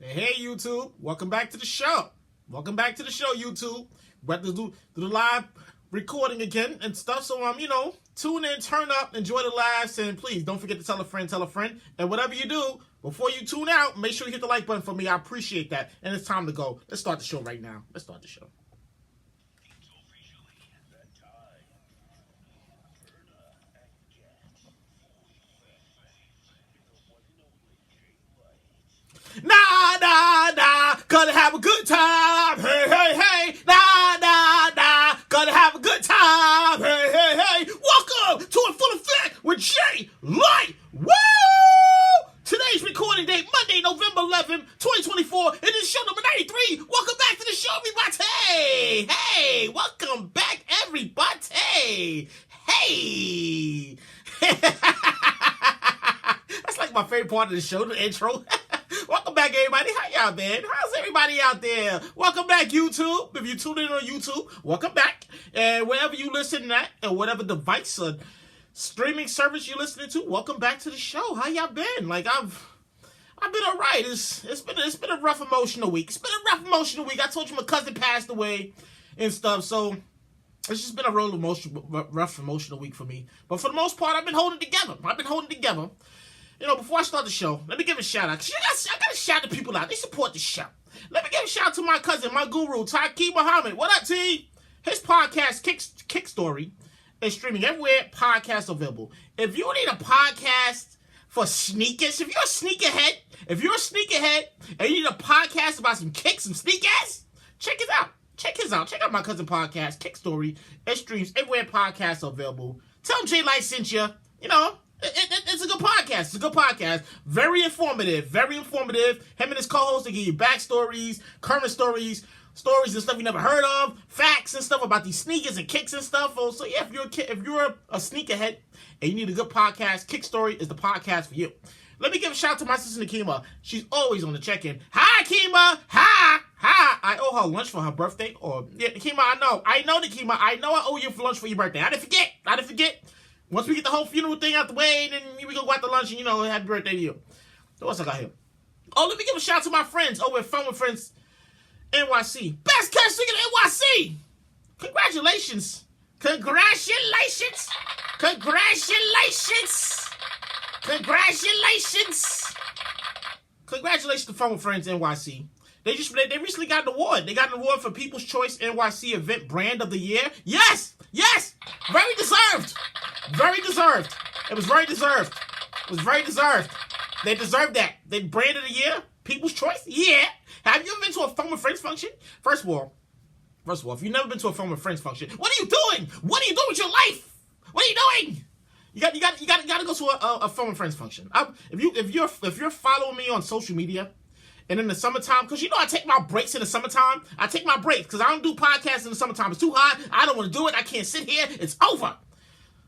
Hey, YouTube. Welcome back to the show. Welcome back to the show, YouTube. We're about to do the live recording again and stuff. So, tune in, turn up, enjoy the lives, and please don't forget to tell a friend. And whatever you do, before you tune out, make sure you hit the like button for me. I appreciate that. And it's time to go. Let's start the show right now. Let's start the show. Nah, gonna have a good time. Hey, nah, gonna have a good time. Hey, welcome to a Fulleffect with Jay Light. Woo! Today's recording date, Monday, November 11th, 2024. It is show number 93. Welcome back to the show, everybody. Hey, welcome back, everybody. Hey. That's like my favorite part of the show, the intro. Welcome back, everybody. How y'all been? How's everybody out there? Welcome back, YouTube. If you tuned in on YouTube, welcome back. And wherever you listen at, and whatever device or streaming service you're listening to, welcome back to the show. How y'all been? Like I've been all right. It's been a rough emotional week. I told you my cousin passed away and stuff, so it's just been a rough emotional week for me. But for the most part, I've been holding together. Before I start the show, let me give a shout out. I got to shout the people out. They support the show. Let me give a shout out to my cousin, my guru, Taki Muhammad. What up, T? His podcast, Kick Story, is streaming everywhere podcasts available. If you need a podcast for sneakers, if you're a sneakerhead and you need a podcast about some kicks, some sneakers, check it out. Check out my cousin podcast, Kick Story. It streams everywhere podcasts are available. Tell him Jay Light sent you. It's a good podcast. Very informative. Him and his co-host, they give you backstories, current stories and stuff you never heard of, facts and stuff about these sneakers and kicks and stuff. So yeah, if you're a sneakerhead and you need a good podcast, Kick Story is the podcast for you. Let me give a shout out to my sister Nakima. She's always on the check-in. Hi, Nakima. Hi. I owe her lunch for her birthday. Nakima, I know, Nakima. I know I owe you for lunch for your birthday. I didn't forget. Once we get the whole funeral thing out the way, then we gonna go out to lunch and, happy birthday to you. So what's I got here? Oh, let me give a shout out to my friends over at Fun with Friends NYC. Best cash ticket in NYC! Congratulations to Fun with Friends NYC. They recently got an award. They got an award for People's Choice NYC Event Brand of the Year. Yes! Very deserved. It was very deserved. They deserved that. They Brand of the Year, People's Choice. Yeah. Have you ever been to a Fun with Friends function? First of all, if you've never been to a Fun with Friends function, what are you doing? What are you doing with your life? What are you doing? You got to go to a Fun with Friends function. If you're following me on social media, and in the summertime, because I take my breaks in the summertime. I take my breaks because I don't do podcasts in the summertime. It's too hot. I don't want to do it. I can't sit here. It's over.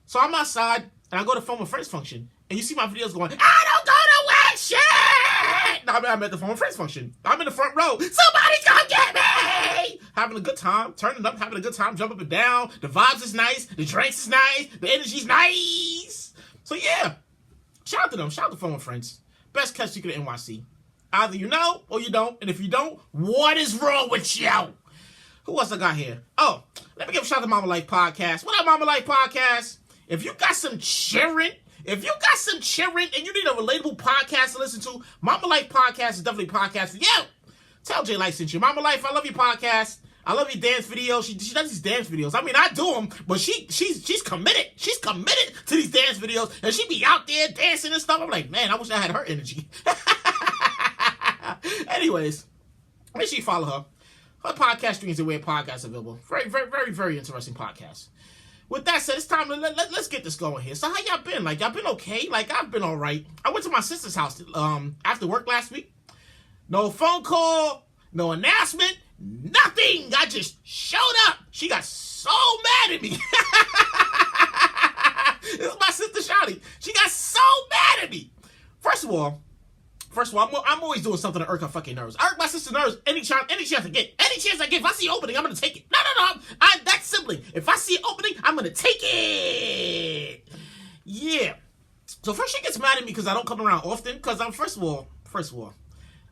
So I'm outside, and I go to Fun with Friends function. And you see my videos going, I don't go to work, shit! No, I'm at the Fun with Friends function. I'm in the front row. Somebody's gonna get me! Having a good time, turning up, having a good time, jump up and down. The vibes is nice. The drinks is nice. The energy's nice. So yeah, shout out to them. Shout out to Fun with Friends. Best catch secret in NYC. Either you know or you don't. And if you don't, what is wrong with you? Who else I got here? Oh, let me give a shout out to Mama Life Podcast. What up, Mama Life Podcast? If you got some cheering and you need a relatable podcast to listen to, Mama Life Podcast is definitely a podcast for you. Tell Jay Light sent you. Mama Life, I love your podcast. I love your dance videos. She does these dance videos. I mean, I do them, but she's committed. She's committed to these dance videos, and she be out there dancing and stuff. I'm like, man, I wish I had her energy. Anyways, make sure you follow her. Her podcast streams are where podcasts are available. Very, very, very, very interesting podcast. With that said, it's time to let's get this going here. So how y'all been? Like, y'all been okay? Like, I've been all right. I went to my sister's house after work last week. No phone call, no announcement, nothing. I just showed up. She got so mad at me. This is my sister Shawty. She got so mad at me. First of all, I'm always doing something to irk her fucking nerves. I irk my sister's nerves any chance I get. Any chance I get. If I see an opening, I'm going to take it. No. That's simply. If I see an opening, I'm going to take it. Yeah. So first she gets mad at me because I don't come around often. Because first of all,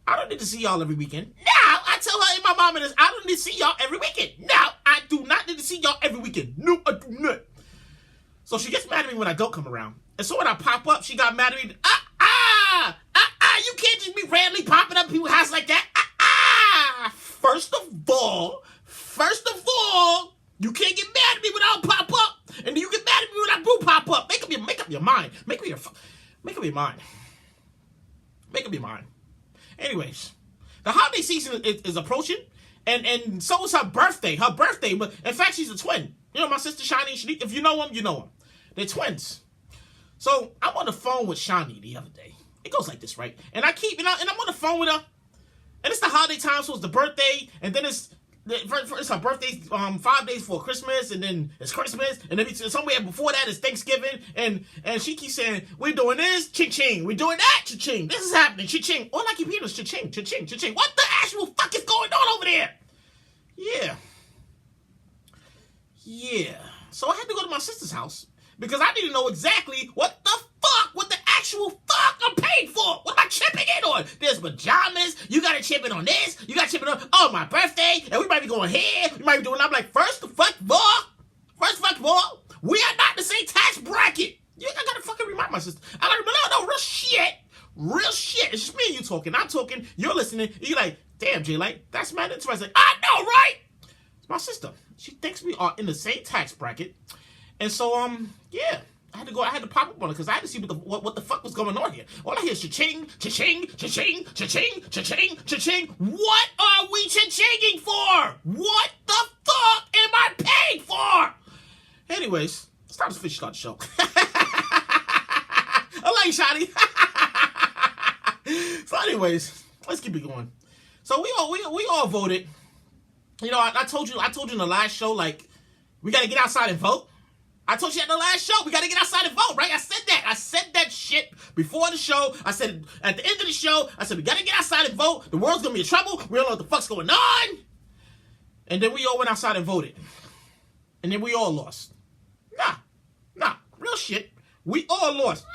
I don't need to see y'all every weekend. No, I tell her and my mama this. I don't need to see y'all every weekend. No, I do not need to see y'all every weekend. No, I do not. So she gets mad at me when I don't come around. And so when I pop up, she got mad at me. You can't just be randomly popping up in people's house like that. First of all, you can't get mad at me when I don't pop up. And then you get mad at me when I do pop up. Make up your mind. Make up your mind. Make up your mind. Anyways, the holiday season is approaching, and so is her birthday. But in fact, she's a twin. You know, my sister Shani, if you know them, you know them. They're twins. So I'm on the phone with Shani the other day. It goes like this, right? And I'm on the phone with her, and it's the holiday time, so it's the birthday, and then it's her birthday 5 days before Christmas, and then it's Christmas, and then somewhere before that is Thanksgiving, and she keeps saying, we're doing this, ching-ching, we're doing that, ching-ching, this is happening, ching-ching. All I keep hearing is ching-ching, ching-ching, ching-ching. What the actual fuck is going on over there? Yeah. So I had to go to my sister's house, because I didn't know exactly what the actual fuck I'm paid for. What am I chipping in on? There's pajamas. You got to chip in on this. You got to chip in on, my birthday. And we might be going here. We might be doing, I'm like, first of all, we are not the same tax bracket. I got to fucking remind my sister. I got to remember, no, real shit. It's just me and you talking. I'm talking. You're listening. You're like, damn, Jay, like, that's mad interesting. I know, right? It's my sister. She thinks we are in the same tax bracket. And so, yeah. I had to pop up on it because I had to see what the fuck was going on here. All I hear is cha-ching, cha-ching, cha-ching, cha-ching, cha-ching, cha-ching. What are we cha-chinging for? What the fuck am I paying for? Anyways, it's time to start the show. I love you, Shotty. So anyways, let's keep it going. So we all voted. You know, I told you in the last show, like, we got to get outside and vote. I told you at the last show, we got to get outside and vote, right? I said that shit before the show. I said at the end of the show, I said we got to get outside and vote. The world's going to be in trouble. We don't know what the fuck's going on. And then we all went outside and voted. And then we all lost. Nah, real shit. We all lost.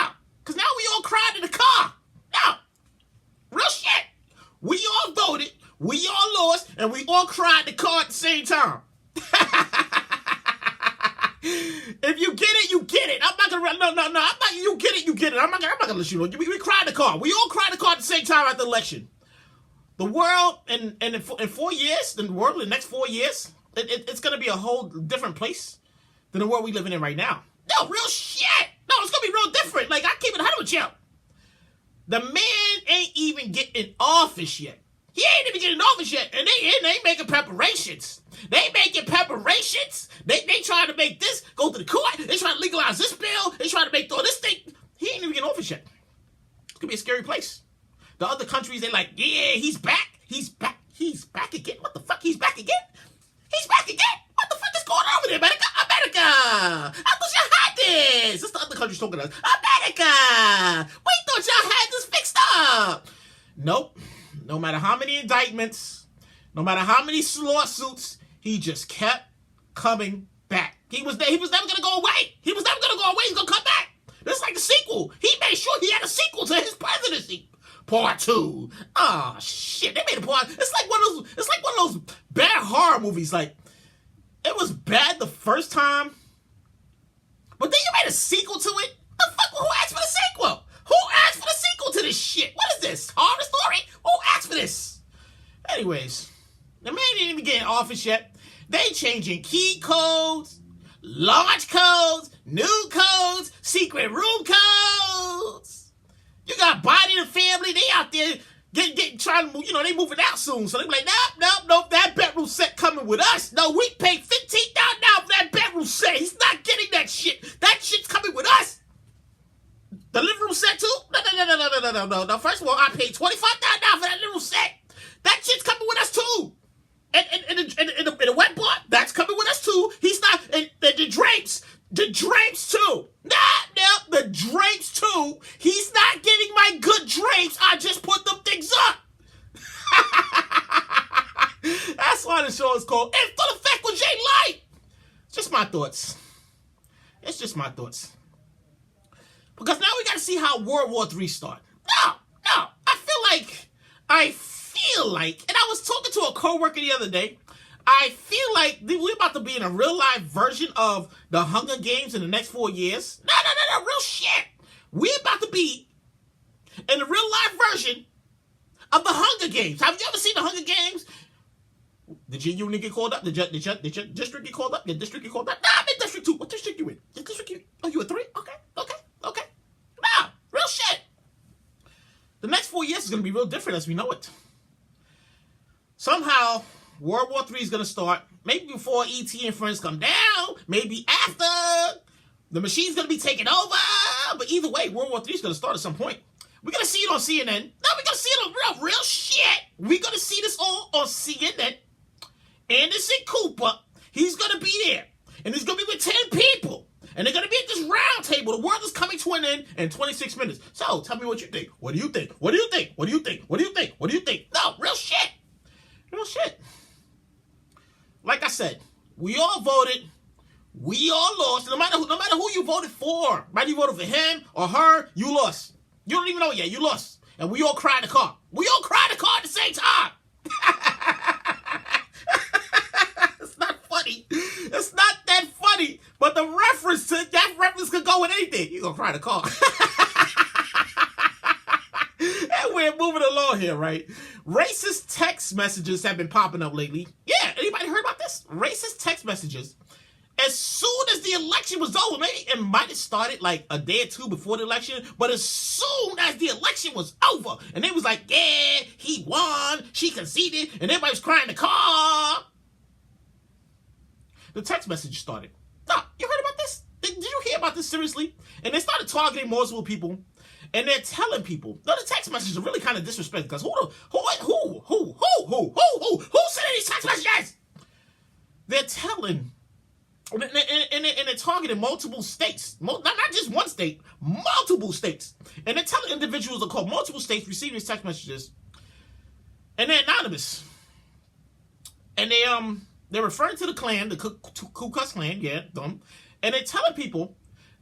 Yeah, because now we all cried in the car. Now, real shit. We all voted, we all lost, and we all cried in the car at the same time. If you get it, you get it. I'm not gonna. No. I'm not. You get it, you get it. I'm not gonna let you know. We cried in the car. We all cried in the car at the same time at the election. The world, and in 4 years, the world in the next 4 years, it's gonna be a whole different place than the world we living in right now. No, real shit. No, it's gonna be real different. Like, I keep it 100 with you. The man ain't even getting in office yet. He ain't even getting in office yet, and they making preparations. They making preparations. They trying to make this go to the court. They trying to legalize this bill. They trying to make all this thing. He ain't even getting in office yet. It's gonna be a scary place. The other countries, they like, yeah, he's back. He's back. He's back again. What the fuck? He's back again? He's back again? What the fuck is going on with America? I thought y'all had this. That's the other countries talking to us. America. We thought y'all had this fixed up. Nope. No matter how many indictments, no matter how many lawsuits, he just kept coming back. He was never going to go away. He's going to come back. This is like the sequel. He made sure he had a sequel to his presidency. Part 2. Oh, shit. They made a part. It's like one of those bad horror movies. Like, it was bad the first time, but then you made a sequel to it? The fuck? Who asked for the sequel? Who asked for the sequel to this shit? What is this? Horror story? Who asked for this? Anyways, the man didn't even get in office yet. They changing key codes, launch codes, new codes, secret room codes. You got Biden and family. They out there trying to move. You know, they moving out soon. So they be like, nope. That bedroom set coming with us. No, we paid $15,000 for that bedroom set. He's not getting that shit. That shit's coming with us. The living room set too? No. First of all, I paid $25,000 for that living room set. That shit's coming with us too. And the wet bar, that's coming with us too. He's not. And the drapes too. The drapes too. He's not getting my good drapes. I just put them things up. That's why the show is called In Full Effect with Jay Light. Just my thoughts. It's just my thoughts. Because now we got to see how World War III started. No. I feel like, and I was talking to a coworker the other day, I feel like we're about to be in a real life version of the Hunger Games in the next 4 years. No, real shit. We're about to be in a real life version of the Hunger Games. Have you ever seen the Hunger Games? Did your unit get called up? Did your district get called up? Your district get called up? Nah, I'm in District 2. What district you in? Your district you? Oh, you in 3? Okay. Nah, real shit. The next 4 years is going to be real different as we know it. Somehow, World War III is going to start. Maybe before E.T. and friends come down. Maybe after. The machine's going to be taken over. But either way, World War III is going to start at some point. We're going to see it on CNN. No, we're going to see it on real shit. We're going to see this all on CNN. Anderson Cooper, he's going to be there. And he's going to be with 10 people. And they're going to be at this round table. The world is coming to an end in 26 minutes. So, tell me what you think. What do you think? What do you think? What do you think? What do you think? What do you think? No, real shit. Real shit. Like I said, we all voted. We all lost. No matter who you voted for, whether you voted for him or her, you lost. You don't even know yet. You lost. And we all cried in the car. We all cried in the car at the same time. It's not funny. It's not that funny. But the reference could go with anything. You're going to cry in the car. And we're moving along here, right? Racist text messages have been popping up lately. Yeah, anybody heard about this? Racist text messages. As soon as the election was over, maybe it might have started like a day or two before the election, but as soon as the election was over, and it was like, yeah, he won, she conceded, and everybody was crying in the car, the text message started. Now, you heard about this? Did you hear about this seriously? And they started targeting multiple people, and they're telling people, no, the text messages are really kind of disrespectful, because who sent these text messages? They're telling. And they're targeting multiple states. Not just one state, multiple states. And they're telling individuals to call multiple states receiving these text messages. And they're anonymous. And they're referring to the Klan, the Ku Klux Klan, yeah, them. And they're telling people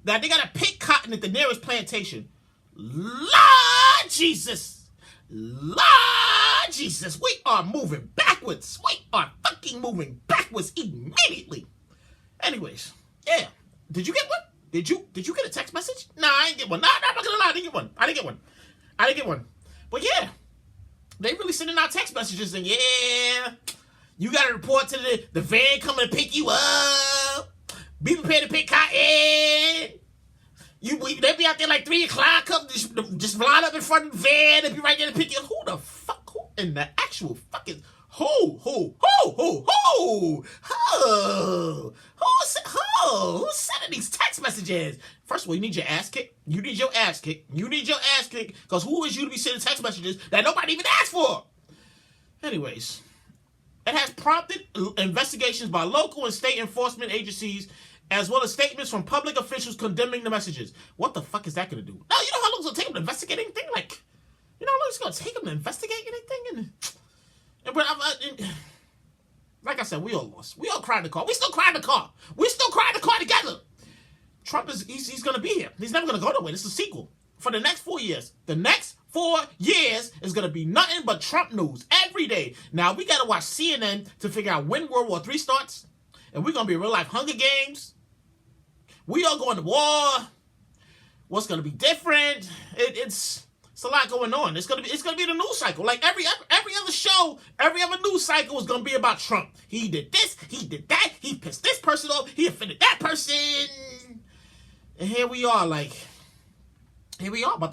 that they gotta pick cotton at the nearest plantation. Lord Jesus! Lord Jesus! We are moving backwards. We are fucking moving backwards immediately. Anyways, yeah. Did you get one? Did you get a text message? No, I didn't get one. No, I'm not gonna lie, I didn't get one. But yeah, they really sending out text messages and yeah, you gotta report to the van coming to pick you up. Be prepared to pick cotton. They be out there like 3 o'clock, come just line up in front of the van and be right there to pick you up. Who the fuck? Who in the actual fucking Who's sending these text messages? First of all, you need your ass kicked. You need your ass kicked. Because who is you to be sending text messages that nobody even asked for? Anyways, it has prompted investigations by local and state enforcement agencies, as well as statements from public officials condemning the messages. What the fuck is that going to do? No, you know how long it's going to take them to investigate anything? Like, you know how long it's going to take them to investigate anything? Like I said, we all lost. We all cried in the car. We still cry in the car. Together. Trump he's going to be here. He's never going to go nowhere. This is a sequel for the next 4 years. The next 4 years is going to be nothing but Trump news every day. Now, we got to watch CNN to figure out when World War III starts. And we're going to be real life Hunger Games. We all going to war. What's going to be different? It's a lot going on. It's gonna be the news cycle. Like every other show, every other news cycle is gonna be about Trump. He did this, he did that, he pissed this person off, he offended that person. And here we are about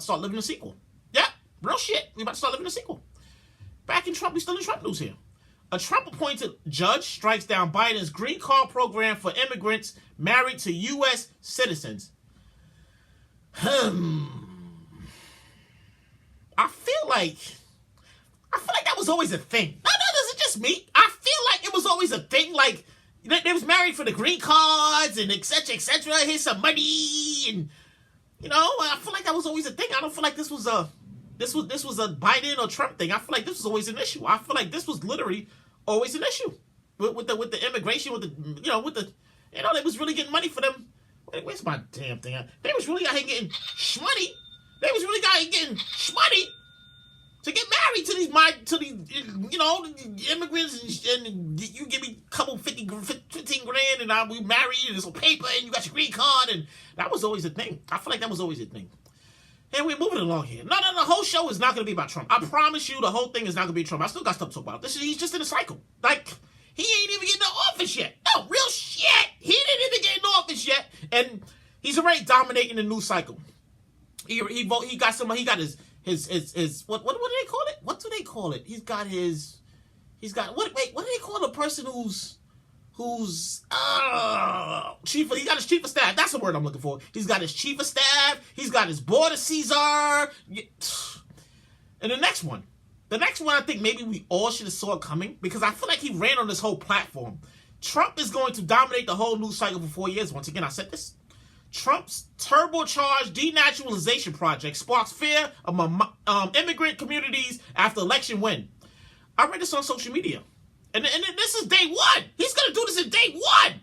to start living a sequel. Yeah, real shit. We about to start living a sequel. Back in Trump, we still in Trump news here. A Trump-appointed judge strikes down Biden's green card program for immigrants married to U.S. citizens. I feel like that was always a thing. No, this is just me. I feel like it was always a thing. Like, they was married for the green cards and et cetera. Here's some money. And, you know, I feel like that was always a thing. I don't feel like this was a Biden or Trump thing. I feel like this was always an issue. I feel like this was literally always an issue with the immigration, they was really getting money for them. Where's my damn thing? They was really out here getting shmoney. They was really out here getting shmoney to get married to immigrants, and you give me a couple 15 grand, and we marry you, and there's some paper, and you got your green card, and that was always a thing. I feel like that was always a thing. And we're moving along here. No, the whole show is not going to be about Trump. I promise you, the whole thing is not going to be Trump. I still got stuff to talk about. He's just in a cycle. Like, he ain't even getting in office yet. No, real shit. He didn't even get in office yet, and he's already dominating the news cycle. He got what do they call it? What do they call it? What do they call the person who's chief of, he got his chief of staff. That's the word I'm looking for. He's got his chief of staff. He's got his board of Caesar. And the next one I think maybe we all should have saw it coming, because I feel like he ran on this whole platform. Trump is going to dominate the whole news cycle for 4 years. Once again, I said this. Trump's turbocharged denaturalization project sparks fear among immigrant communities after election win. I read this on social media. And this is day one. He's going to do this in day one.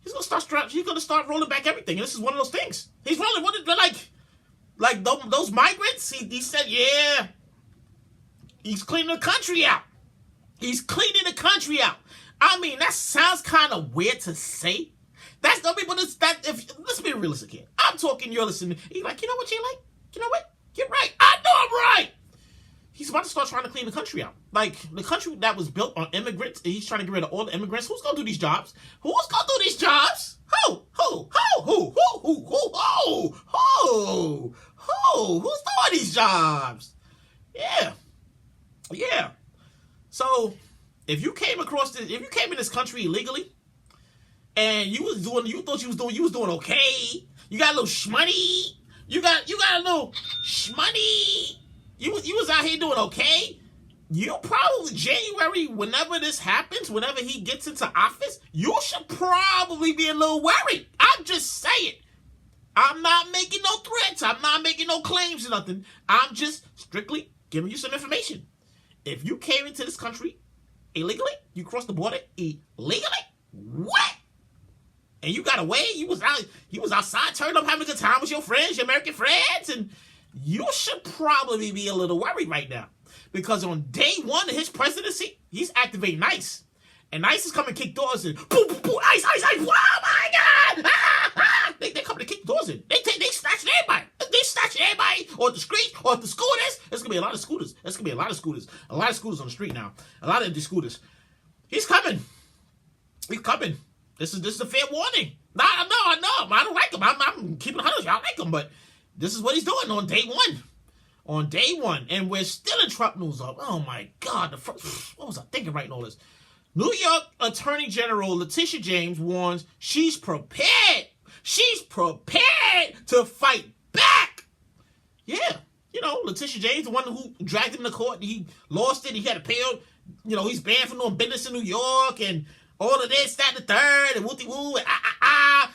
He's going to start rolling back everything. And this is one of those things. He's rolling. Like those migrants? He said, yeah. He's cleaning the country out. He's cleaning the country out. I mean, that sounds kind of weird to say. That's the people let's be realistic here. I'm talking, you're listening. He's like, you know what, Jay? Like, you know what? You're right. I know I'm right. He's about to start trying to clean the country out. Like, the country that was built on immigrants, and he's trying to get rid of all the immigrants. Who's going to do these jobs? Who's going to do these jobs? Who's doing these jobs? Yeah. So, if you came in this country illegally, and you thought you was doing okay. You got a little shmoney. You got a little shmoney. You was out here doing okay. You probably, January, whenever this happens, whenever he gets into office, you should probably be a little worried. I'm just saying. I'm not making no threats. I'm not making no claims or nothing. I'm just strictly giving you some information. If you came into this country illegally, you crossed the border illegally, what? And you got away, you was outside, turned up, having a good time with your friends, your American friends, and you should probably be a little worried right now. Because on day one of his presidency, he's activating ICE. And ICE is coming to kick doors in. Boom, boom, boom, ICE, oh my God! They come to kick doors in. They snatching everybody. They snatching everybody on the street, or the scooters. There's going to be a lot of scooters. A lot of scooters on the street now. A lot of empty scooters. He's coming. This is a fair warning. No, I know. I don't like him. I'm keeping 100. I like him, but this is what he's doing on day one. And we're still in Trump news. Oh my God. What was I thinking writing all this? New York Attorney General Letitia James warns she's prepared. She's prepared to fight back. Yeah. Letitia James, the one who dragged him to court. He lost it. He had to pay. He's banned from doing business in New York, and all of this, that, and the third, and wooty-woo, and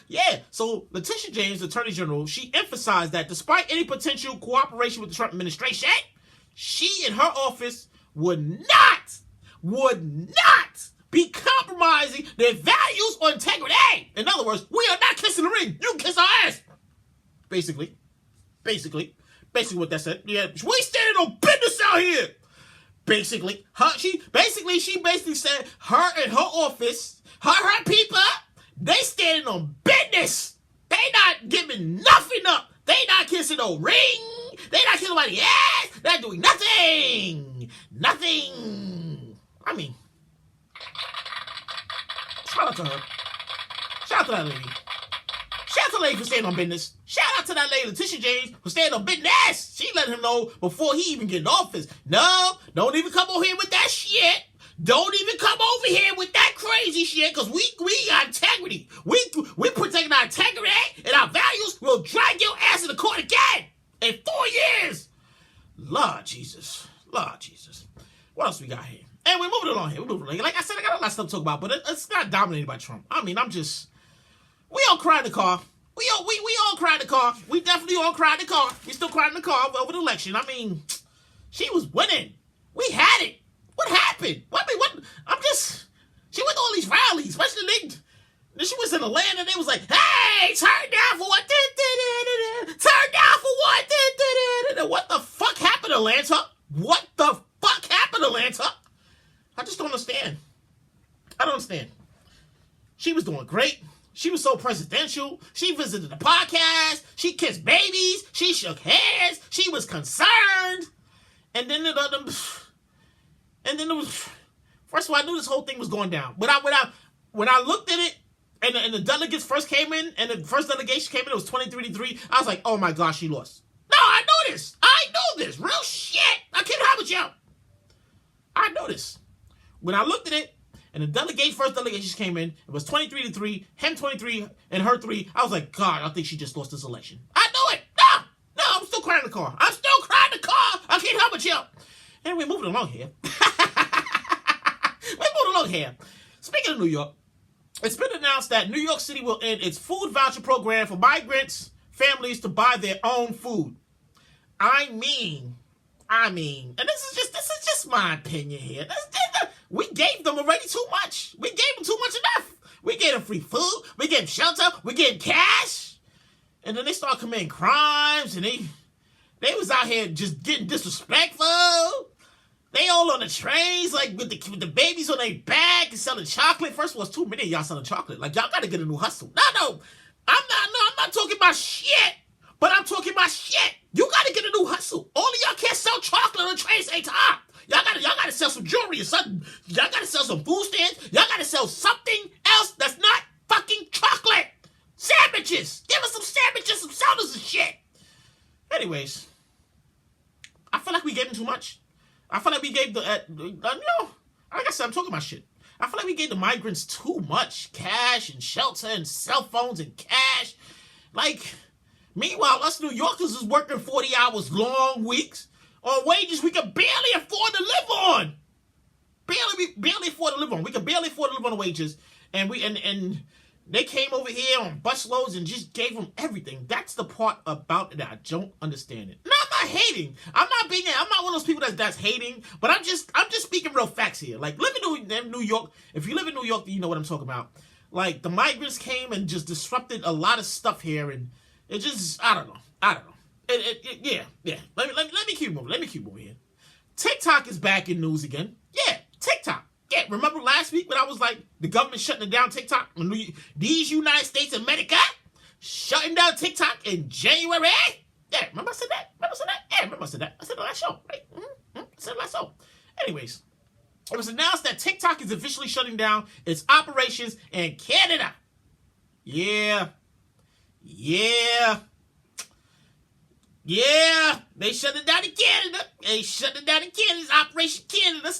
Yeah, so Letitia James, Attorney General, she emphasized that despite any potential cooperation with the Trump administration, she and her office would not be compromising their values or integrity. In other words, we are not kissing the ring. You kiss our ass. Basically what that said. Yeah, we standing on business out here. Basically, she said her and her office, her people, they standing on business. They not giving nothing up. They not kissing no ring. They not kissing nobody's ass. They're not doing nothing. I mean, shout out to her. Shout out to that lady. Shout out to the lady for staying on business. Shout out to that lady, Letitia James, for staying on business. She let him know before he even get in office. No, don't even come over here with that shit. Don't even come over here with that crazy shit, because we got integrity. We protecting our integrity and our values. We'll drag your ass in the court again in 4 years. Lord Jesus. What else we got here? And we're moving along here. Like I said, I got a lot of stuff to talk about, but it's not dominated by Trump. I mean, we all cry in the car. We all cry in the car. We definitely all cry in the car. We still cry in the car over the election. I mean, she was winning. We had it. What happened? She went to all these rallies, especially then she was in Atlanta, and they was like, hey, turn down for what? Turn down for what? What the fuck happened, Atlanta? What the fuck happened, Atlanta? I just don't understand. I don't understand. She was doing great. She was so presidential. She visited the podcast. She kissed babies. She shook hands. She was concerned. And then first of all, I knew this whole thing was going down. When I looked at it, and the delegates first came in, and the first delegation came in, it was 23-3. I was like, oh my gosh, she lost. No, I know this. I know this. Real shit. I can't have it, y'all. I know this. When I looked at it, and the first delegation came in, it was 23-3, him 23, and her 3. I was like, God, I think she just lost this election. I know it. No, I'm still crying in the car. I'm still crying in the car. I can't help it, y'all. Anyway, moving along here. Speaking of New York, it's been announced that New York City will end its food voucher program for migrants families to buy their own food. I mean, and this is just my opinion here. We gave them already too much. We gave them too much enough. We gave them free food. We gave them shelter. We gave them cash. And then they start committing crimes, and they was out here just getting disrespectful. They all on the trains, like with the babies on their back and selling chocolate. First of all, it's too many of y'all selling chocolate. Like, y'all got to get a new hustle. No, I'm not talking about shit. But I'm talking about shit. You got to get a new hustle. All of y'all can't sell chocolate on the trains ain't top. Y'all got to sell some jewelry or something. Y'all got to sell some food stands. Y'all got to sell something else that's not fucking chocolate. Sandwiches. Give us some sandwiches, some sodas and shit. Anyways, I feel like we gave them too much. I feel like we gave like I said, I'm talking about shit. I feel like we gave the migrants too much cash and shelter and cell phones and cash. Like, meanwhile, us New Yorkers is working 40 hours, long weeks, on wages we can barely afford to live on. Barely afford to live on. We can barely afford to live on the wages. And they came over here on busloads and just gave them everything. That's the part about it that I don't understand it. No, I'm not hating. I'm not one of those people that's hating, but I'm just speaking real facts here. Like, living in New York, if you live in New York, you know what I'm talking about. Like, the migrants came and just disrupted a lot of stuff here, and it just, I don't know. Yeah. Let me keep moving here. TikTok is back in news again. Yeah, TikTok. Yeah, remember last week when I was like, the government shutting down TikTok? These United States of America shutting down TikTok in January? Yeah, remember I said that? Yeah, remember I said that. I said the last show, right? I said the last show. Anyways, it was announced that TikTok is officially shutting down its operations in Canada. Yeah. They shut it down in Canada. It's Operation Canada. The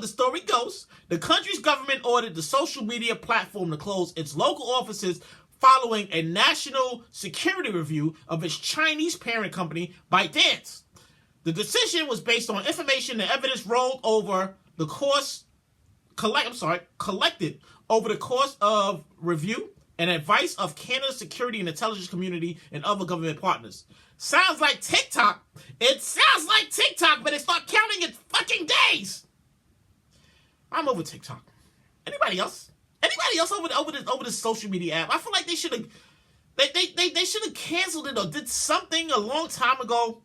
story goes. The country's government ordered the social media platform to close its local offices following a national security review of its Chinese parent company, ByteDance. The decision was based on information and evidence collected over the course of review and advice of Canada's security and intelligence community and other government partners. Sounds like TikTok. It sounds like TikTok, but it's not counting its fucking days. I'm over TikTok. Anybody else? Over this social media app? I feel like they should have canceled it or did something a long time ago.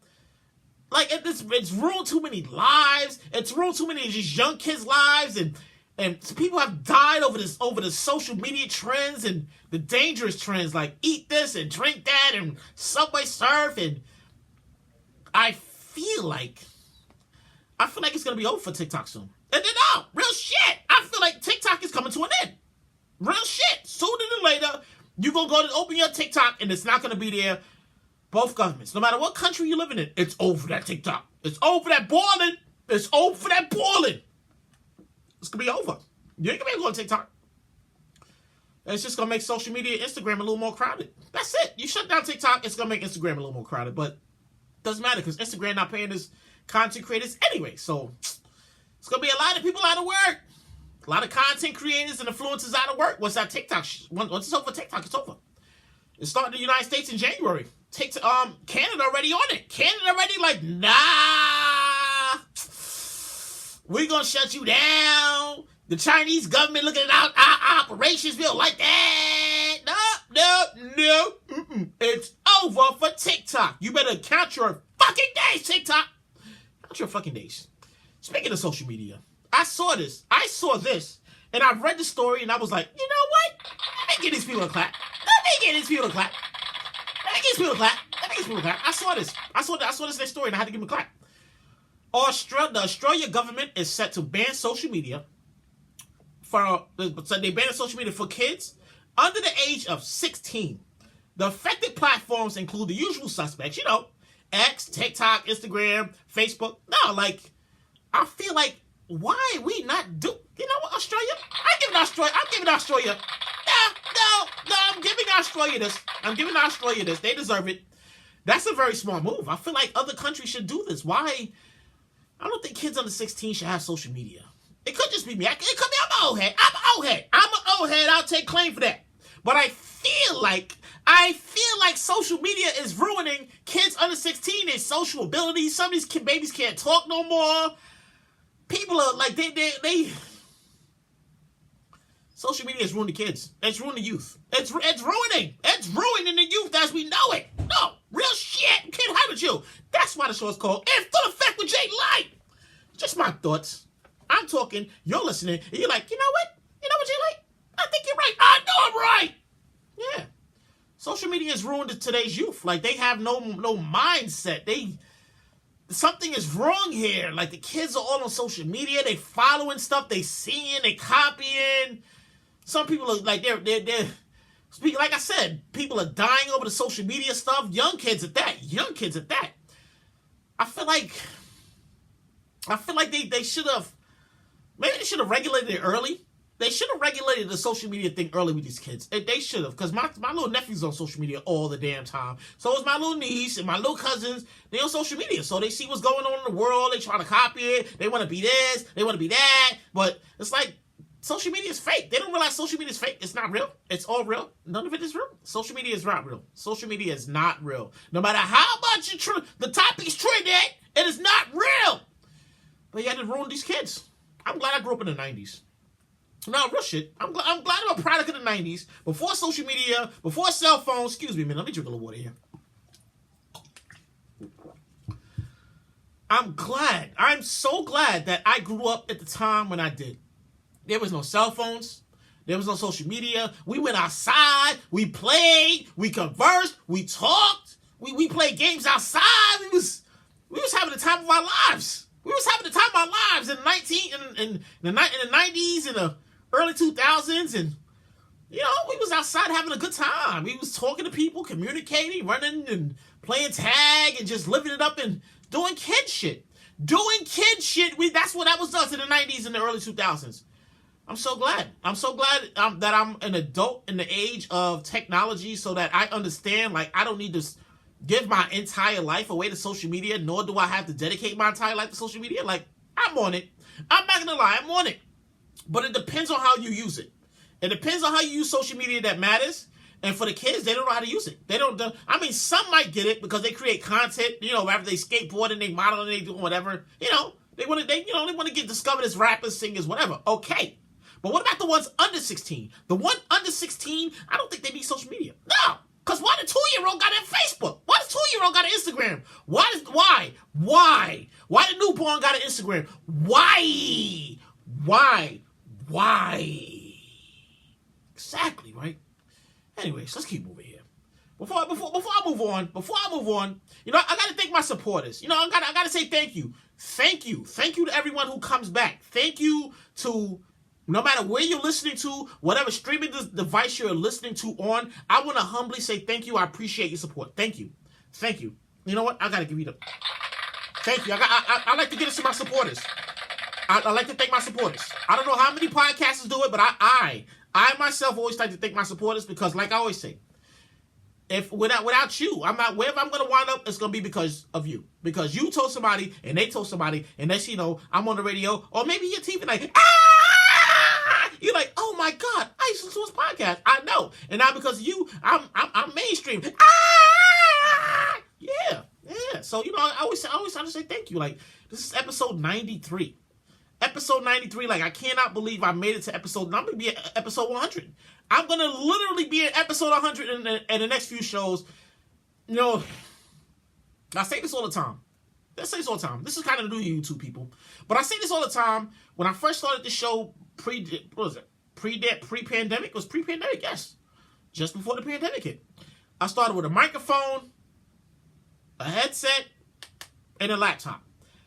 Like, it's ruined too many lives. It's ruined too many of these young kids' lives, and people have died over the social media trends and the dangerous trends like eat this and drink that and Subway Surf, and I feel like it's gonna be over for TikTok soon. And then real shit. I feel like TikTok is coming to an end. Real shit. Sooner than later, you're gonna go to open your TikTok and it's not gonna be there. Both governments, no matter what country you're living in, it's over that TikTok. It's over that boiling. It's over that boiling. It's gonna be over. You ain't gonna be able to go on TikTok. It's just gonna make social media, Instagram, a little more crowded. That's it. You shut down TikTok, it's gonna make Instagram a little more crowded. But it doesn't matter because Instagram not paying its content creators anyway. So it's gonna be a lot of people out of work. A lot of content creators and influencers out of work. Once that TikTok, once it's over TikTok, it's over. It's starting in the United States in January. Canada already on it. Canada already like, nah, we're gonna shut you down. The Chinese government looking at our operations. We don't like that. No. It's over for TikTok. You better count your fucking days, TikTok. Not your fucking days. Speaking of social media, I saw this, and I read the story, and I was like, you know what? Let me give these people a clap. I saw this. I saw this next story, and I had to give them a clap. The Australia government is set to ban social media so they banned social media for kids under the age of 16. The affected platforms include the usual suspects, X, TikTok, Instagram, Facebook. No, I feel like, why we not do, Australia? I'm giving Australia. No, I'm giving Australia this. They deserve it. That's a very smart move. I feel like other countries should do this. Why? I don't think kids under 16 should have social media. It could just be me. It could be I'm an old head. I'll take claim for that. But I feel like social media is ruining kids under 16, their social abilities. Some of these babies can't talk no more. People are like, they social media has ruined the kids. It's ruined the youth. It's ruining the youth as we know it. No, real shit. Can't have it, you. That's why the show is called In Full Effect with Jay Light. Just my thoughts. I'm talking, you're listening, and you're like, you know what, Jay Light? I think you're right. I know I'm right. Yeah. Social media has ruined today's youth. Like, they have no mindset. Something is wrong here. Like, the kids are all on social media. They following stuff. They seeing. They copying. Some people are like, they're like I said, people are dying over the social media stuff. Young kids at that. I feel like they should have, maybe they should have regulated it early. They should have regulated the social media thing early with these kids. They should have, because my little nephew's on social media all the damn time. So is my little niece and my little cousins. They on social media, so they see what's going on in the world. They try to copy it. They want to be this. They want to be that. But it's like, social media is fake. They don't realize social media is fake. It's not real. It's all real. None of it is real. Social media is not real. Social media is not real. No matter how much the topic's trending, it is not real. But you had to ruin these kids. I'm glad I grew up in the 90s. No, real shit. I'm glad I'm a product of the 90s. Before social media, before cell phones. Excuse me, man. Let me drink a little water here. I'm so glad that I grew up at the time when I did. There was no cell phones. There was no social media. We went outside. We played. We conversed. We talked. We played games outside. We was having the time of our lives. In the 90s and the early 2000s, and we was outside having a good time. We was talking to people, communicating, running and playing tag, and just living it up and doing kid shit. That's what that was us in the 90s and the early 2000s. I'm so glad that I'm an adult in the age of technology, so that I understand, like, I don't need to give my entire life away to social media, nor do I have to dedicate my entire life to social media. Like, I'm on it. I'm not gonna lie, I'm on it. But it depends on how you use it. It depends on how you use social media that matters. And for the kids, they don't know how to use it. Some might get it because they create content, after they skateboard and they model and they do whatever. They want to get discovered as rappers, singers, whatever. Okay. But what about the ones under 16? The one under 16, I don't think they need social media. No. Because why the 2-year-old got a Facebook? Why the 2-year-old got an Instagram? Why the newborn got an Instagram? Why? Exactly, right? Anyways, let's keep moving here. Before I move on, I gotta thank my supporters. I gotta say thank you. Thank you to everyone who comes back. Thank you to, no matter where you're listening to, whatever streaming device you're listening to on, I want to humbly say thank you. I appreciate your support. Thank you. You know what? I gotta give you the thank you. I like to give it to my supporters. I like to thank my supporters. I don't know how many podcasters do it, but I myself always like to thank my supporters, because, like I always say, if without you, I'm not, wherever I'm gonna wind up, it's gonna be because of you. Because you told somebody, and they told somebody, and next I'm on the radio, or maybe your TV like, you're like, oh my God, I used to listen to his podcast. I know. And now because of you, I'm mainstream. Yeah. So, I always try to say thank you. Like, this is episode 93. Episode 93, like, I cannot believe I made it to episode, and I'm going to be at episode 100. I'm going to literally be at episode 100 in the next few shows. I say this all the time. I say this all the time. This is kind of new to YouTube people. But I say this all the time. When I first started the show, pre-pandemic? It was pre-pandemic, yes. Just before the pandemic hit. I started with a microphone, a headset, and a laptop.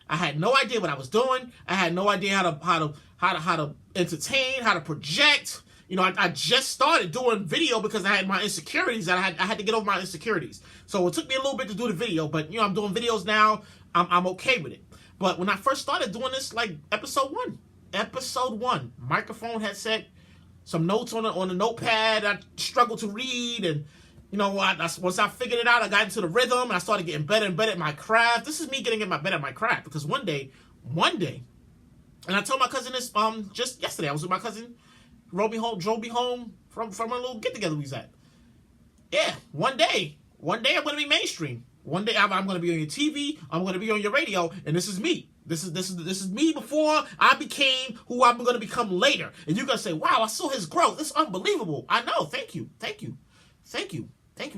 I had no idea what I was doing. I had no idea how to entertain, how to project. You know, I just started doing video because I had my insecurities. I had to get over my insecurities. So it took me a little bit to do the video, but you know, I'm doing videos now. I'm okay with it. But when I first started doing this, like episode one, microphone, headset, some notes on the notepad. I struggled to read, and you know, once I figured it out, I got into the rhythm, and I started getting better and better at my craft. This is me getting better at my craft, because one day, and I told my cousin this just yesterday. I was with my cousin, drove me home from a little get together we was at. Yeah, one day I'm gonna be mainstream. One day I'm gonna be on your TV. I'm gonna be on your radio, and this is me. This is me before I became who I'm gonna become later. And you're gonna say, "Wow, I saw his growth. It's unbelievable." I know. Thank you. I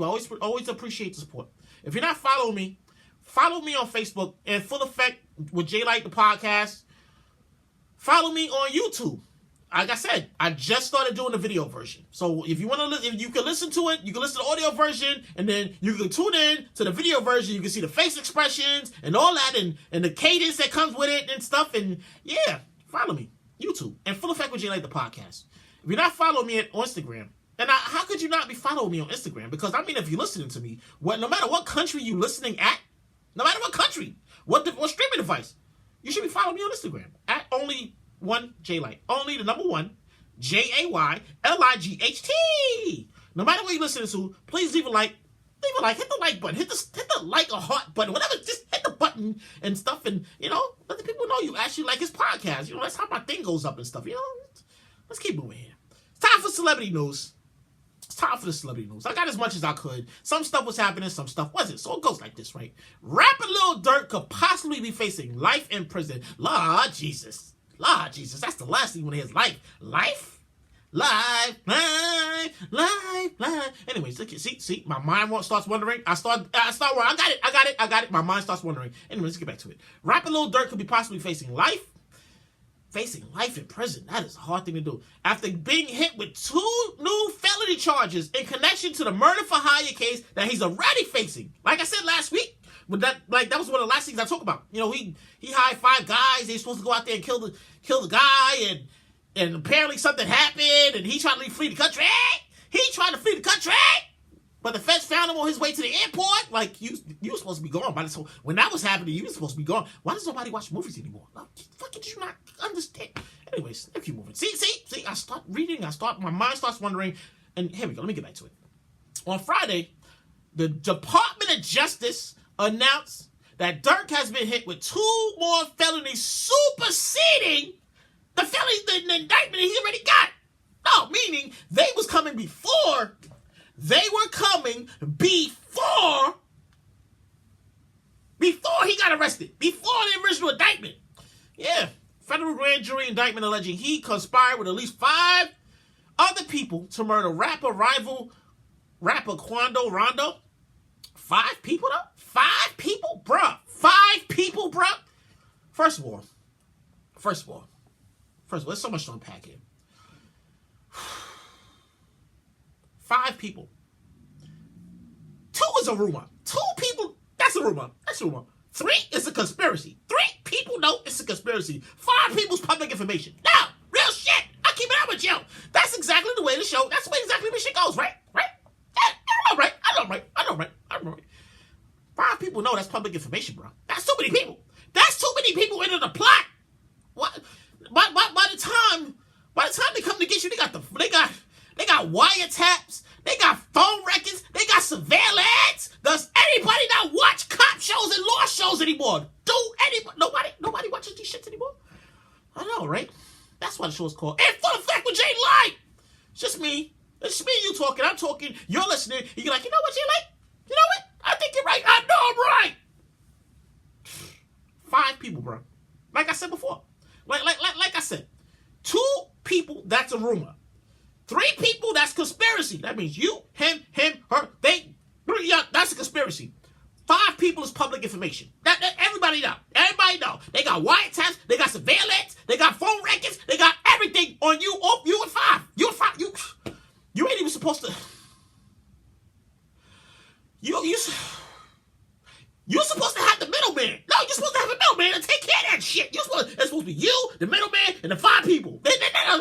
always appreciate the support. If you're not following me, follow me on Facebook and Fulleffect with J Light the podcast. Follow me on YouTube. Like I said, I just started doing the video version. So if you want to, if you can listen to it, you can listen to the audio version, and then you can tune in to the video version. You can see the face expressions and all that, and the cadence that comes with it and stuff. And yeah, follow me, YouTube, and Fulleffect with J Light the podcast. If you're not following me on Instagram, and how could you not be following me on Instagram? Because I mean, if you're listening to me, no matter what country you're listening at, no matter what country, what streaming device, you should be following me on Instagram at only one J-Light. Only the number one, JAYLIGHT. No matter what you're listening to, please leave a like, hit the like button, hit the like or heart button, whatever, just hit the button and stuff, and, you know, let the people know you actually like his podcast. You know, that's how my thing goes up and stuff, you know. Let's keep moving here. It's time for celebrity news. It's time for the celebrity news. I got as much as I could. Some stuff was happening, some stuff wasn't. So it goes like this, right? Rapper Lil Durk could possibly be facing life in prison. Lord Jesus. That's the last thing you want to hear is life. Anyways, look, see, my mind starts wondering. I start wondering. I got it. My mind starts wondering. Anyways, let's get back to it. Rapper Lil Durk could be possibly facing life in prison. That is a hard thing to do. After being hit with 2 new felony charges in connection to the murder for hire case that he's already facing. Like I said last week, but that was one of the last things I talked about. You know, he hired 5 guys. They were supposed to go out there and kill the guy, and apparently something happened, and he tried to flee the country. But the feds found him on his way to the airport. Like, you were supposed to be gone. When that was happening, you were supposed to be gone. Why does nobody watch movies anymore? Fucking do you not understand? Anyways, let's keep moving. See, I start reading. My mind starts wondering. And here we go. Let me get back to it. On Friday, the Department of Justice announced that Durk has been hit with 2 more felonies superseding the indictment he already got. No, meaning they was coming before. They were coming before he got arrested, before the original indictment. Yeah, federal grand jury indictment alleging he conspired with at least 5 other people to murder rapper Quando Rondo. 5 people, though? 5 people? Bruh. 5 people, bruh? First of all, there's so much to unpack here. 5 people. 2 is a rumor. 2 people, that's a rumor. 3 is a conspiracy. 3 people know it's a conspiracy. 5 people's public information. Now, real shit. I'll keep it out with you. That's exactly the way the show, that's the way exactly the shit goes, right? Yeah, I know, right? 5 people know that's public information, bro. That's too many people. That's too many people into the plot. What? By the time they come to get you, they got wiretaps, they got phone records, they got surveillance. Does anybody not watch cop shows and law shows anymore? Nobody watches these shits anymore? I know, right? That's why the show's called In Fulleffect with J Light. It's just me. It's me and you talking. I'm talking. You're listening. You're like, you know what, J Light? You know what? I think you're right. I know I'm right. 5 people, bro. Like I said before. Like I said. 2 people, that's a rumor. 3 people, that's conspiracy. That means you, him, her, they. Yeah, that's a conspiracy. 5 people is public information. That everybody know. Everybody know. They got wiretaps. They got surveillance. They got phone records. They got everything on you. Oh, you and 5. You and 5. You ain't even supposed to. You're supposed to have the middleman. No, you're supposed to have a middleman to take care of that shit. It's supposed to be you, the middleman, and the 5 people. They're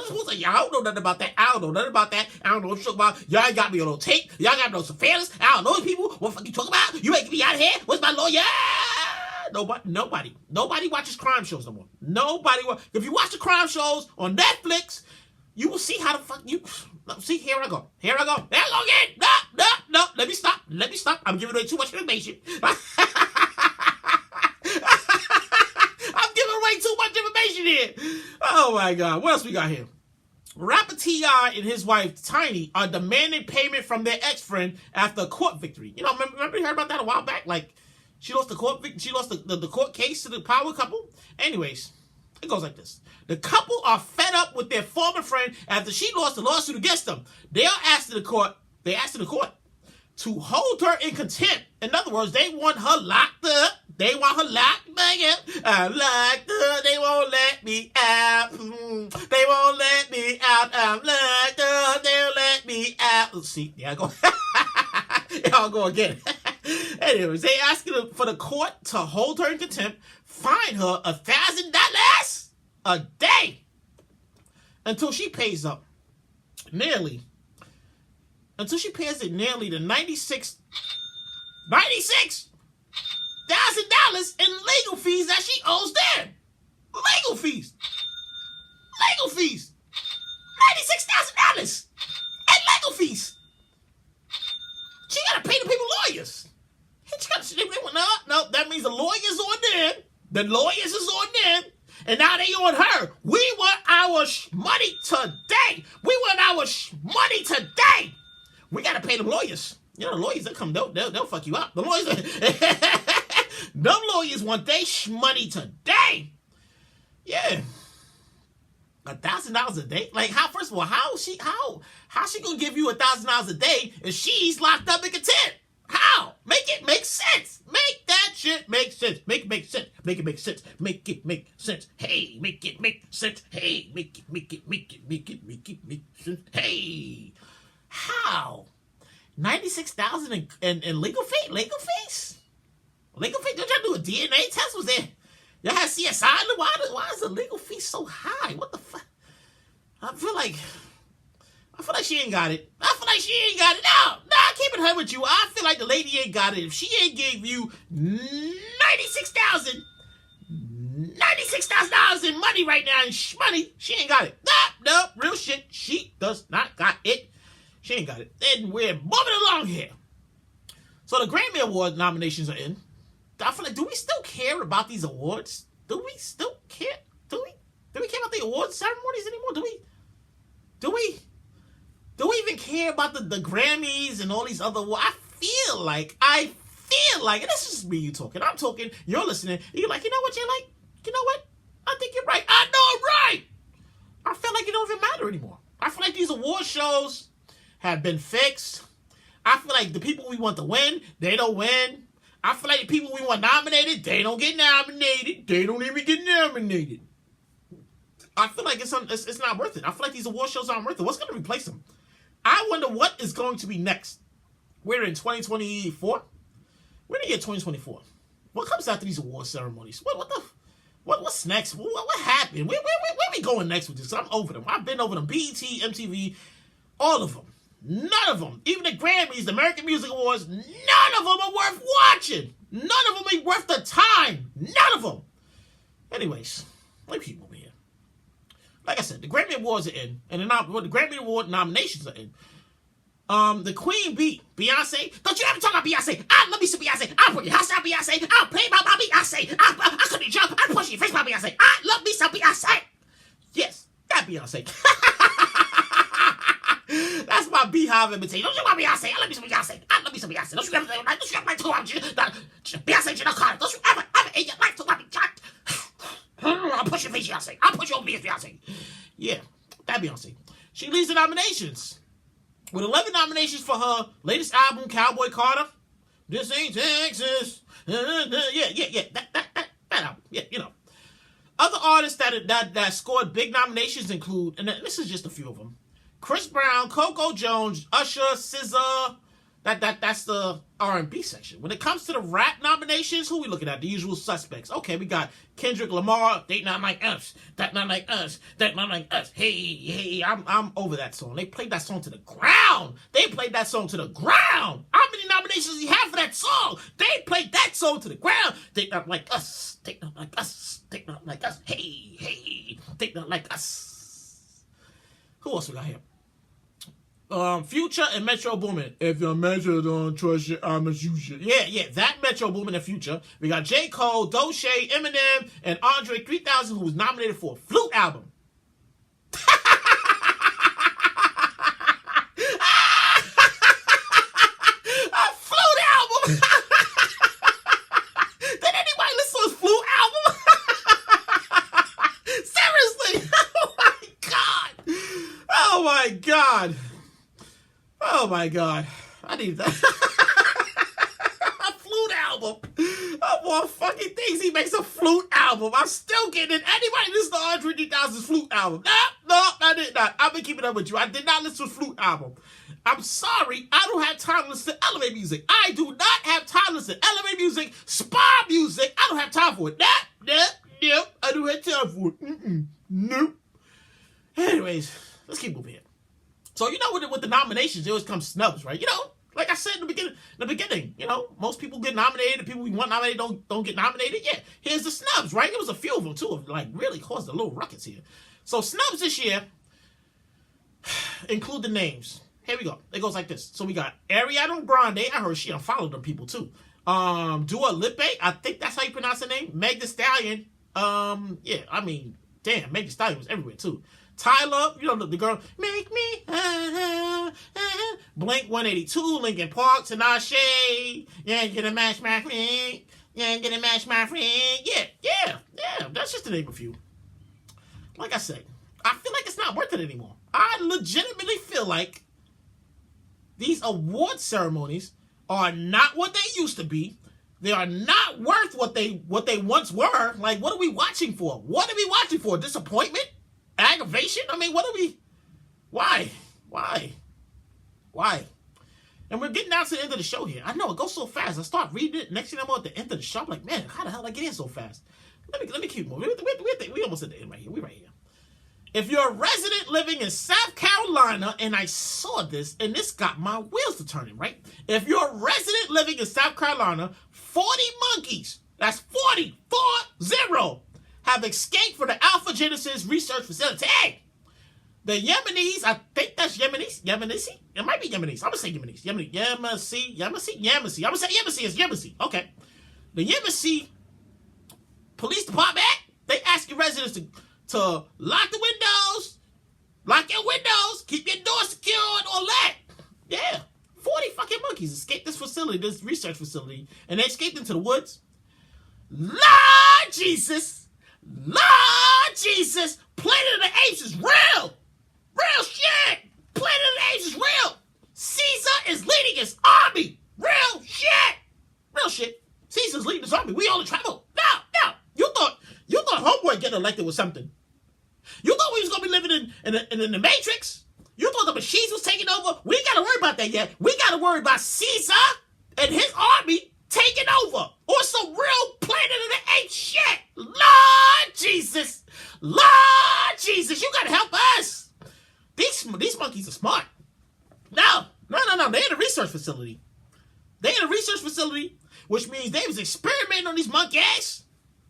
supposed to. I don't know nothing about that. I don't know nothing about that. I don't know what you're talking about. Y'all ain't got me on no tape. Y'all got no surveillance. I don't know these people. What the fuck you talking about? You ain't me out of here. Where's my lawyer? Nobody watches crime shows no more. Nobody. If you watch the crime shows on Netflix, you will see how the fuck you. See, here I go. There I go again. No. Let me stop. I'm giving away too much information. I'm giving away too much information here. Oh my God. What else we got here? Rapper T.I. and his wife Tiny are demanding payment from their ex-friend after a court victory. You know, remember you heard about that a while back? Like, she lost the court the court case to the power couple. Anyways, it goes like this. The couple are fed up with their former friend after she lost the lawsuit against them. They asked the court to hold her in contempt. In other words, they want her locked up. They want her locked up. I'm locked up. They won't let me out. They won't let me out. I'm locked up. They won't let me out. Let's see. Yeah, I go. I'll go again. Anyways, they asking for the court to hold her in contempt, fine her $1,000 a day until she pays up nearly the $96,000 in legal fees that she owes them. Legal fees. $96,000 in legal fees. She gotta pay the people lawyers. No, that means the lawyers on them. The lawyers is on them. And now they on her. We want our money today. We gotta pay them lawyers. You know, the lawyers, they'll fuck you up. The lawyers, them lawyers want their money today. Yeah. $1,000 a day? Like, first of all, how's she gonna give you $1,000 a day if she's locked up in contempt? How? Make it make sense. Make that shit make sense. Make it make sense. Make it make sense. Make it make sense. Hey, make it make sense. Hey, make it make sense. Hey. How? 96,000 in legal fees? Legal fees? Don't y'all do a DNA test? Was there? Y'all had CSI? Why is the legal fee so high? What the fuck? I feel like she ain't got it. No, keeping her with you. I feel like the lady ain't got it. If she ain't gave you $96,000 in money right now, she ain't got it. No, real shit. She does not got it. She ain't got it. And we're moving along here. So the Grammy Award nominations are in. I feel like, do we still care about these awards? Do we still care? Do we care about the awards ceremonies anymore? Do we even care about the Grammys and all these other awards? I feel like, and this is me you talking. I'm talking, you're listening, you're like, you know what, you're like, you know what? I think you're right. I know I'm right. I feel like it don't even matter anymore. I feel like these award shows have been fixed. I feel like the people we want to win, they don't win. I feel like the people we want nominated, they don't get nominated. They don't even get nominated. I feel like it's not worth it. I feel like these award shows aren't worth it. What's going to replace them? I wonder what is going to be next. We're in 2024. We're in the year 2024. What comes after these award ceremonies? What's next? What happened? Where we going next with this? I'm over them. I've been over them. BET, MTV, all of them. None of them, even the Grammys, the American Music Awards, none of them are worth watching. None of them are worth the time. None of them. Anyways, let me keep moving here. Like I said, the Grammy Awards are in, and the Grammy Award nominations are in. The Queen beat Beyonce. Don't you ever talk about Beyonce. I love me some Beyonce. I'll put your house down, Beyonce. I'll play my Beyonce. I couldn't jump. I'll push your face by Beyonce. I love me some Beyonce. Yes, that Beyonce. That's my beehive imitation. Don't you want Beyonce? I love me some Beyonce. I love me some Beyonce. Don't you ever talk about Beyonce, Jenna Carter. Don't you ever in your life talk about Beyonce? I'll push your face, Beyonce. I'll push your face, Beyonce. Yeah, that Beyonce. She leads the nominations with 11 nominations for her latest album, Cowboy Carter, This ain't Texas. Yeah. That album. Yeah, you know. Other artists that scored big nominations include, and this is just a few of them: Chris Brown, Coco Jones, Usher, SZA. That's the R&B section. When it comes to the rap nominations, who we looking at? The usual suspects. Okay, we got Kendrick Lamar, They Not Like Us, That Not Like Us, That Not Like Us. Hey, I'm over that song. They played that song to the ground. They played that song to the ground. How many nominations do you have for that song? They played that song to the ground. They Not Like Us, They Not Like Us, They Not Like Us. Hey, They Not Like Us. Who else we got here? Future and Metro Boomin. If your Metro don't trust you, I'ma shoot you. Yeah, that Metro Boomin and Future. We got J. Cole, Doche, Eminem, and Andre 3000, who was nominated for a flute album. A flute album! Did anybody listen to his flute album? Seriously! Oh my god! Oh my god. I need that. A flute album. Of all fucking things, he makes a flute album. I'm still getting it. Anybody listen to Andre 3000's flute album? No, I did not. I've been keeping up with you. I did not listen to his flute album. I'm sorry. I don't have time to listen to elevator music. I do not have time to listen to elevator music, spa music. I don't have time for it. No. I don't have time for it. Nope. Anyways, let's keep moving here. So, you know, with the nominations, there always comes snubs, right? You know, like I said in the beginning, you know, most people get nominated. The people we want nominated don't get nominated. Yeah, here's the snubs, right? There was a few of them, too, like really caused a little ruckus here. So, snubs this year include the names. Here we go. It goes like this. So, we got Ariana Grande. I heard she unfollowed them people, too. Dua Lipa. I think that's how you pronounce her name. Meg Thee Stallion. Yeah, I mean, damn, Meg Thee Stallion was everywhere, too. Tyler, you know, the girl, make me, Blink 182, Linkin Park, Tinashe, yeah, gonna match my friend, yeah, gonna match my friend, yeah, that's just to name a few. Like I said, I feel like it's not worth it anymore. I legitimately feel like these award ceremonies are not what they used to be. They are not worth what they once were. Like, what are we watching for? What are we watching for? Disappointment? Aggravation? I mean, why? And we're getting down to the end of the show here. I know, it goes so fast. I start reading it. Next thing I'm at the end of the show, I'm like, man, how the hell did I get in so fast? Let me keep moving. We almost at the end right here. We're right here. If you're a resident living in South Carolina, and I saw this, and this got my wheels to turning, right? If you're a resident living in South Carolina, 40 monkeys, that's 40, have escaped from the Alpha Genesis research facility. Hey! The Yemenis, I think that's Yemenisi? It might be Yemenis. I'm going to say Yemenis. Yemesi. I'm going to say Yemesi is Yemesi. Okay. The Yemesi Police Department, they ask your residents to lock the windows, lock your windows, keep your doors secured, all that. Yeah. 40 fucking monkeys escaped this facility, this research facility, and they escaped into the woods. Lord Jesus! Planet of the Apes is real! Real shit! Planet of the Apes is real! Caesar is leading his army! Real shit! Caesar's leading his army. We all in trouble. No! You thought Homeboy getting elected was something. You thought we was going to be living in the Matrix? You thought the machines was taking over? We ain't got to worry about that yet. We got to worry about Caesar and his army taking over. Or some real Planet of the Apes shit. Lord Jesus, you got to help us. These monkeys are smart. No. They're in a research facility. Which means they was experimenting on these monkeys.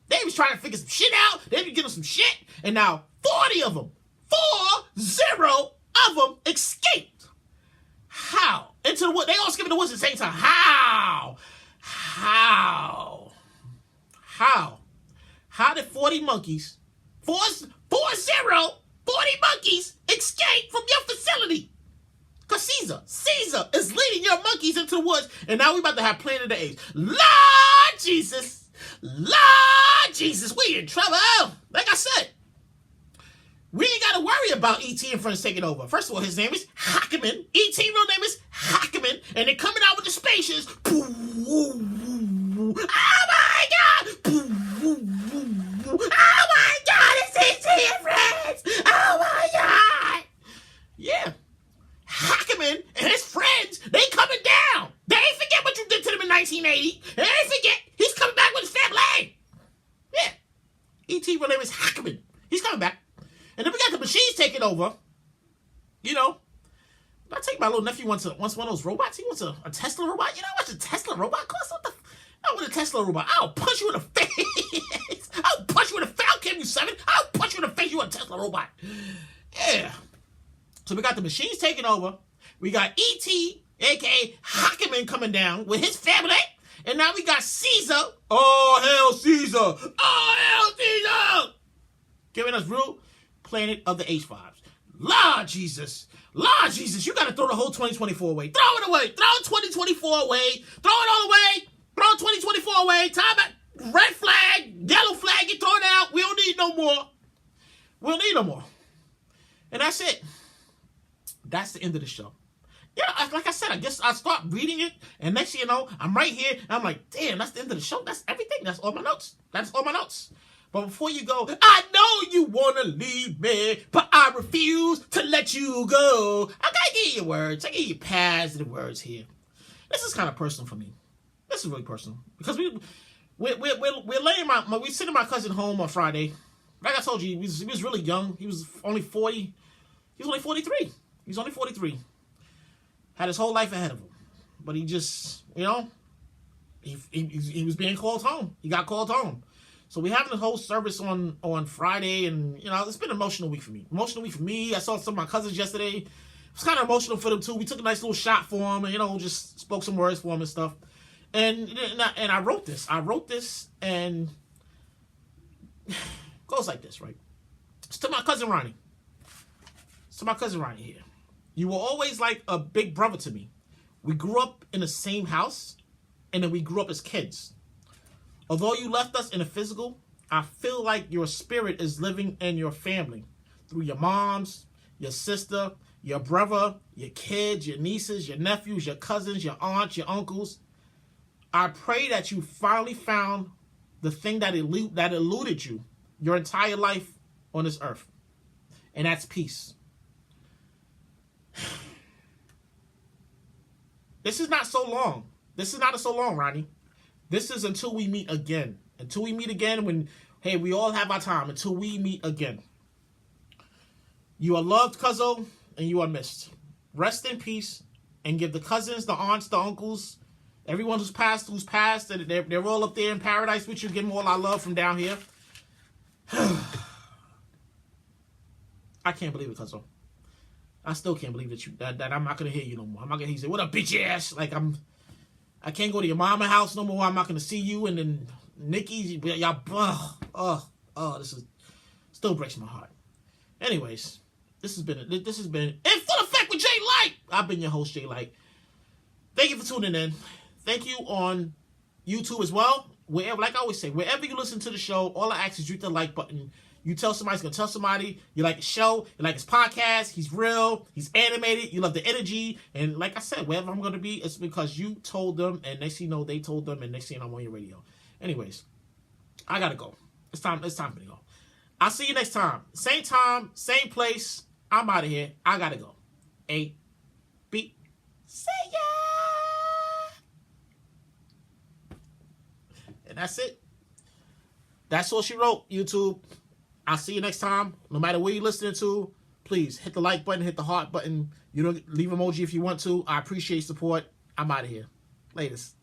They was trying to figure some shit out. They was getting some shit. And now 40 of them, 40 of them escaped. How? Into the woods. They all escaped in the woods at the same time. How? How did 40 monkeys, 40 monkeys escape from your facility? Because Caesar is leading your monkeys into the woods, and now we about to have Planet of the Apes. Lord Jesus, we in trouble. Like I said, we ain't got to worry about E.T. and friends taking over. First of all, his name is Hackerman. E.T. real name is Hackerman. And they're coming out with the spaceships. Oh my God! Oh my God! It's E.T. and friends! Oh my God! Yeah. Hackerman and his friends, they coming down. They ain't forget what you did to them in 1980. They ain't forget. He's coming back with his family. Yeah. E.T. real name is Hackerman. He's coming back. And then we got the machines taking over. You know, I take my little nephew wants one of those robots. He wants a Tesla robot. You know how much a Tesla robot costs? I want a Tesla robot. I'll punch you in the face. I'll punch you in the face. I'll give you 7. I'll punch you in the face. You want a Tesla robot. Yeah. So we got the machines taking over. We got E.T., a.k.a. Hackerman, coming down with his family. And now we got Caesar. Oh, hell, Caesar. Oh, hell, Caesar. Giving us real Planet of the H-5s. Lord Jesus. Lord Jesus. You got to throw the whole 2024 away. Throw it away. Throw 2024 away. Throw it all away. Throw 2024 away. Time out. Red flag. Yellow flag. Get thrown out. We don't need no more. We don't need no more. And that's it. That's the end of the show. Yeah, like I said, I guess I start reading it, and next thing you know, I'm right here, and I'm like, damn, that's the end of the show. That's everything. That's all my notes. That's all my notes. But before you go, I know you want to leave me, but I refuse to let you go. I gotta give you words. I give you positive words here. This is kind of personal for me. This is really personal. Because we're laying we sitting my cousin home on Friday. Like I told you, he was really young. He was only 40. He was only 43. He's only 43. Had his whole life ahead of him. But he just, you know, he was being called home. He got called home. So we're having the whole service on Friday, and, you know, it's been an emotional week for me. Emotional week for me. I saw some of my cousins yesterday. It was kind of emotional for them, too. We took a nice little shot for him and, you know, just spoke some words for him and stuff. And I wrote this. And it goes like this, right? It's to my cousin Ronnie. It's to my cousin Ronnie here. You were always like a big brother to me. We grew up in the same house, and then we grew up as kids. Although you left us in the physical, I feel like your spirit is living in your family through your moms, your sister, your brother, your kids, your nieces, your nephews, your cousins, your aunts, your uncles. I pray that you finally found the thing that eluded you your entire life on this earth, and that's peace. This is not so long. This is not so long, Ronnie. This is until we meet again. Until we meet again when, hey, we all have our time. Until we meet again. You are loved, cuzzo, and you are missed. Rest in peace, and give the cousins, the aunts, the uncles, everyone who's passed, they're all up there in paradise with you. Give them all our love from down here. I can't believe it, cuzzo. I still can't believe that I'm not gonna hear you no more. I'm not gonna hear you say, "What a bitch ass!" Like I can't go to your mama house no more. I'm not gonna see you. And then Nikki, y'all, this is still breaks my heart. Anyways, this has been in full effect with Jay Light. I've been your host, Jay Light. Thank you for tuning in. Thank you on YouTube as well. Wherever, like I always say, wherever you listen to the show, all I ask is you hit the like button. You tell somebody's gonna tell somebody you like his show, you like his podcast, he's real, he's animated, you love the energy, and like I said, wherever I'm gonna be, it's because you told them, and next thing you know, they told them, and next thing you know, I'm on your radio. Anyways, I gotta go. It's time for me to go. I'll see you next time. Same time, same place. I'm out of here. I gotta go. A, B, see ya! And that's it. That's all she wrote, YouTube. I'll see you next time. No matter where you're listening to, please hit the like button, hit the heart button. You don't leave emoji if you want to. I appreciate support. I'm out of here. Latest.